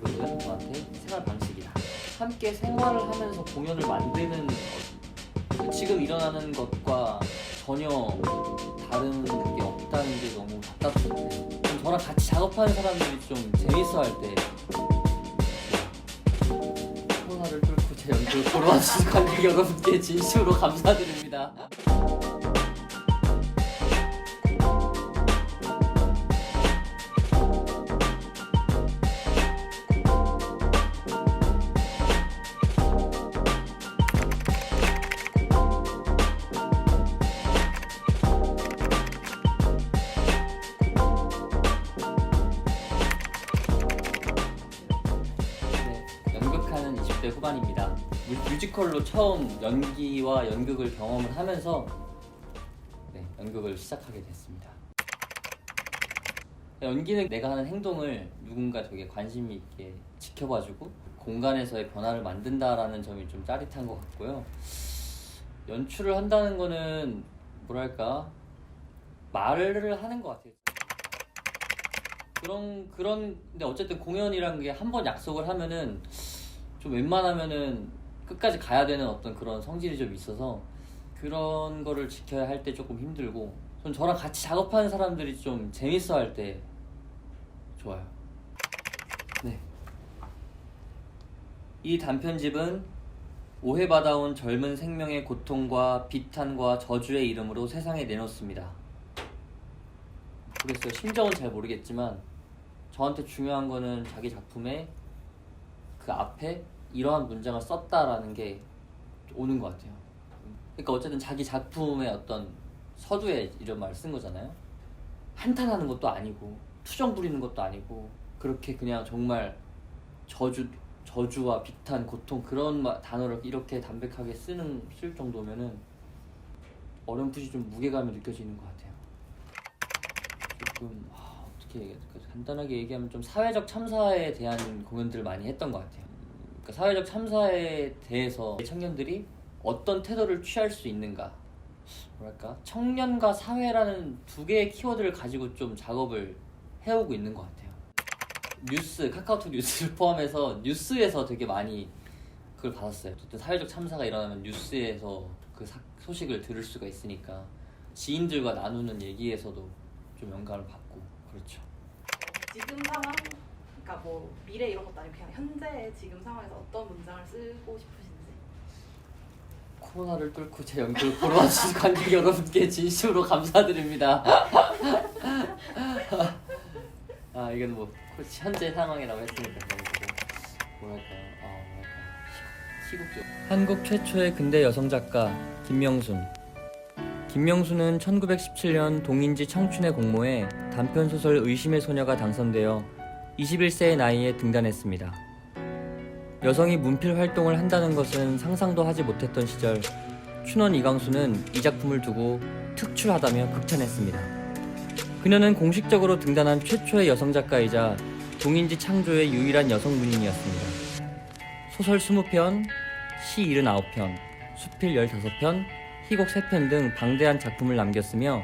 연극은 저한테 생활 방식이다. 함께 생활을 하면서 공연을 만드는 지금 일어나는 것과 전혀 다른 게 없다는 게 너무 답답해요. 저랑 같이 작업하는 사람들이 좀 재밌어 할 때 코로나를 뚫고 제 연극을 보러 와주신 관객 여러분께 진심으로 감사드립니다. 연극하는 20대 후반입니다. 뮤지컬로 처음 연기와 연극을 경험을 하면서 연극을 시작하게 됐습니다. 연기는 내가 하는 행동을 누군가 되게 관심 있게 지켜봐주고 공간에서의 변화를 만든다라는 점이 좀 짜릿한 것 같고요. 연출을 한다는 거는 뭐랄까 말을 하는 것 같아요. 근데 어쨌든 공연이란 게 한 번 약속을 하면은 좀 웬만하면은 끝까지 가야 되는 어떤 그런 성질이 좀 있어서 그런 거를 지켜야 할 때 조금 힘들고, 저랑 같이 작업하는 사람들이 좀 재밌어 할 때 좋아요. 네. 이 단편집은 오해받아온 젊은 생명의 고통과 비탄과 저주의 이름으로 세상에 내놓습니다. 모르겠어요. 심정은 잘 모르겠지만 저한테 중요한 거는 자기 작품에 그 앞에 이러한 문장을 썼다라는 게 오는 것 같아요. 그러니까 어쨌든 자기 작품의 어떤 서두에 이런 말을 쓴 거잖아요. 한탄하는 것도 아니고 투정 부리는 것도 아니고 그렇게 그냥 정말 저주와 비탄, 고통 그런 단어를 이렇게 담백하게 쓸 정도면은 어렴풋이 좀 무게감이 느껴지는 것 같아요. 조금 어떻게 얘기할까? 간단하게 얘기하면 좀 사회적 참사에 대한 공연들을 많이 했던 것 같아요. 그러니까 사회적 참사에 대해서 청년들이 어떤 태도를 취할 수 있는가, 뭐랄까 청년과 사회라는 두 개의 키워드를 가지고 좀 작업을 해오고 있는 것 같아요. 카카오톡 뉴스를 포함해서 뉴스에서 되게 많이 그걸 받았어요. 어쨌든 사회적 참사가 일어나면 뉴스에서 그 소식을 들을 수가 있으니까 지인들과 나누는 얘기에서도 좀 영감을 받고 그렇죠. 지금 상황, 그러니까 뭐 미래 이런 것도 아니고 그냥 현재 지금 상황에서 어떤 문장을 쓰고 싶으신지. 코로나를 뚫고 제 연극을 보러 와주신 관객 여러분께 진심으로 감사드립니다. 이건 뭐 현재 상황이라고 했으니까 뭐랄까요? 시국적. 한국 최초의 근대 여성 작가 김명순. 김명순은 1917년 동인지 청춘의 공모에 단편소설 의심의 소녀가 당선되어 21세의 나이에 등단했습니다. 여성이 문필 활동을 한다는 것은 상상도 하지 못했던 시절, 춘원 이광수는 이 작품을 두고 특출하다며 극찬했습니다. 그녀는 공식적으로 등단한 최초의 여성 작가이자 동인지 창조의 유일한 여성 문인이었습니다. 소설 20편, 시 79편, 수필 15편, 희곡 3편 등 방대한 작품을 남겼으며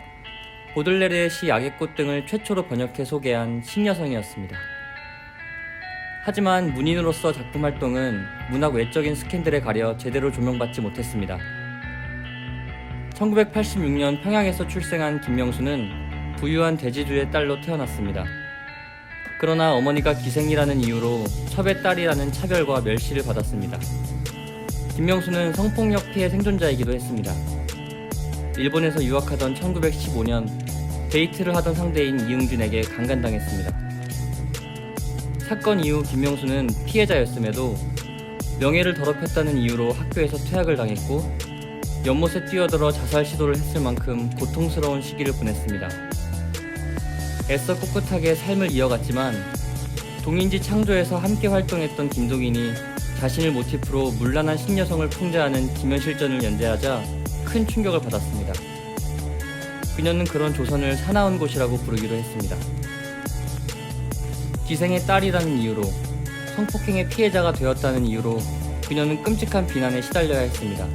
보들레르의 시 약의꽃 등을 최초로 번역해 소개한 신여성이었습니다. 하지만 문인으로서 작품 활동은 문학 외적인 스캔들에 가려 제대로 조명받지 못했습니다. 1986년 평양에서 출생한 김명수는 부유한 대지주의 딸로 태어났습니다. 그러나 어머니가 기생이라는 이유로 첩의 딸이라는 차별과 멸시를 받았습니다. 김명수는 성폭력 피해 생존자이기도 했습니다. 일본에서 유학하던 1915년 데이트를 하던 상대인 이응준에게 강간당했습니다. 사건 이후 김명수는 피해자였음에도 명예를 더럽혔다는 이유로 학교에서 퇴학을 당했고 연못에 뛰어들어 자살 시도를 했을 만큼 고통스러운 시기를 보냈습니다. 애써 꿋꿋하게 삶을 이어갔지만 동인지 창조에서 함께 활동했던 김동인이 자신을 모티프로 문란한 신여성을 풍자하는 기면실전을 연재하자 큰 충격을 받았습니다. 그녀는 그런 조선을 사나운 곳이라고 부르기도 했습니다. 기생의 딸이라는 이유로, 성폭행의 피해자가 되었다는 이유로 그녀는 끔찍한 비난에 시달려야 했습니다.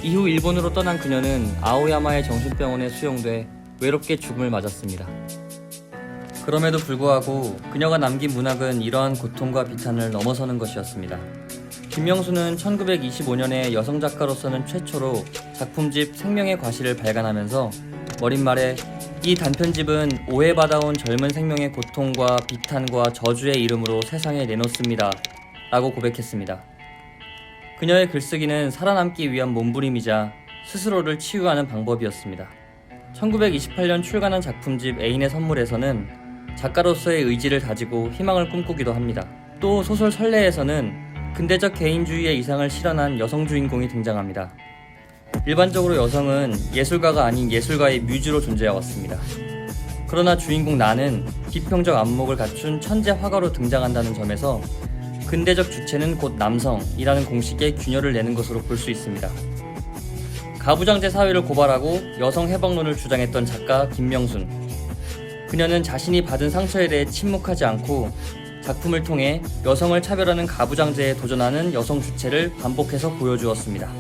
이후 일본으로 떠난 그녀는 아오야마의 정신병원에 수용돼 외롭게 죽음을 맞았습니다. 그럼에도 불구하고 그녀가 남긴 문학은 이러한 고통과 비탄을 넘어서는 것이었습니다. 김명수는 1925년에 여성 작가로서는 최초로 작품집 생명의 과실을 발간하면서 머릿말에 이 단편집은 오해받아온 젊은 생명의 고통과 비탄과 저주의 이름으로 세상에 내놓습니다 라고 고백했습니다. 그녀의 글쓰기는 살아남기 위한 몸부림이자 스스로를 치유하는 방법이었습니다. 1928년 출간한 작품집 애인의 선물에서는 작가로서의 의지를 다지고 희망을 꿈꾸기도 합니다. 또 소설 설레에서는 근대적 개인주의의 이상을 실현한 여성 주인공이 등장합니다. 일반적으로 여성은 예술가가 아닌 예술가의 뮤즈로 존재해왔습니다. 그러나 주인공 나는 비평적 안목을 갖춘 천재 화가로 등장한다는 점에서 근대적 주체는 곧 남성이라는 공식에 균열을 내는 것으로 볼 수 있습니다. 가부장제 사회를 고발하고 여성 해방론을 주장했던 작가 김명순. 그녀는 자신이 받은 상처에 대해 침묵하지 않고 작품을 통해 여성을 차별하는 가부장제에 도전하는 여성 주체를 반복해서 보여주었습니다.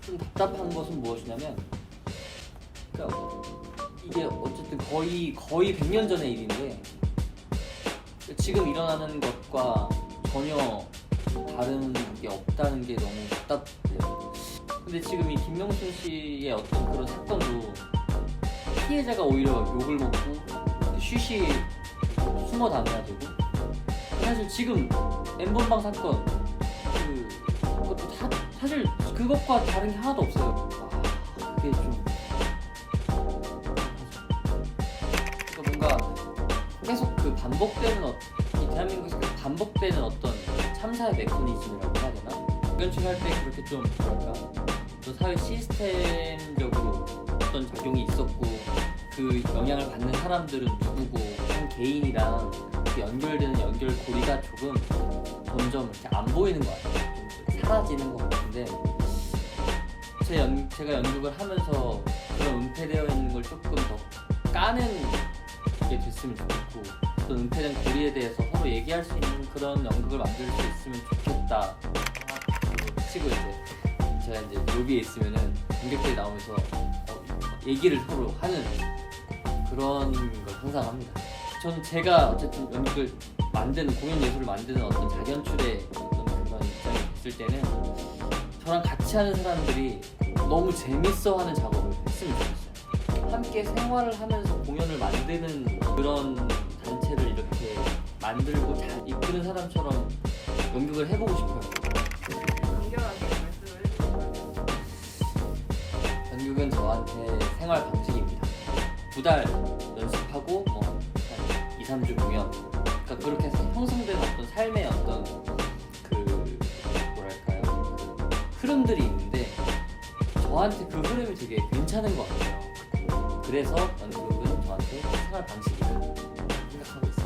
좀 답답한 것은 무엇이냐면, 그러니까 이게 어쨌든 거의 100년 전의 일인데 지금 일어나는 것과 전혀 다른 게 없다는 게 너무 답답해요. 근데 지금 이 김명순 씨의 어떤 그런 사건도 피해자가 오히려 욕을 먹고 쉬쉬 숨어 다녀야 되고, 사실 지금 엠번방 사건 그것도 사실 그것과 다른 게 하나도 없어요. 그게 좀 그러니까 뭔가 계속 그 반복되는 이 대한민국에서 반복되는 어떤 참사의 메커니즘이라고 해야 되나? 연출할 때 그렇게 좀 뭐랄까 또 사회 시스템적으로 어떤 작용이 있었고 그 영향을 받는 사람들은 누구고 한 개인이랑 그 연결되는 연결고리가 조금 점점 이렇게 안 보이는 것 같아요. 좀 사라지는 것 같은데 제가 연극을 하면서 그런 은폐되어 있는 걸 조금 더 까는 게 됐으면 좋겠고 또 은폐된 고리에 대해서 서로 얘기할 수 있는 그런 연극을 만들 수 있으면 좋겠다 치고 이제 제가 이제 로비에 있으면은 관객들이 나오면서 얘기를 서로 하는 그런 걸 항상 합니다. 저는 제가 어쨌든 연극을 만드는 공연 예술을 만드는 어떤 자연출의 어떤 그런 입장에 있을 때는 저랑 같이 하는 사람들이 너무 재밌어하는 작업을 했으면 좋겠어요. 함께 생활을 하면서 공연을 만드는 그런 단체를 이렇게 만들고 잘 이끄는 사람처럼 연극을 해보고 싶어요. 간결하게 말씀을 해주시면 연극은 저한테 생활 방식입니다. 2달 연습하고 뭐 한 2, 3주 공연. 그러니까 그렇게 해서 형성된 어떤 삶의 어떤 그 뭐랄까요? 그 흐름들이 있는데 저한테 그 흐름이 되게 괜찮은 것 같아요. 그래서 연극은 저한테 생활 방식이다 생각하고 있습니다.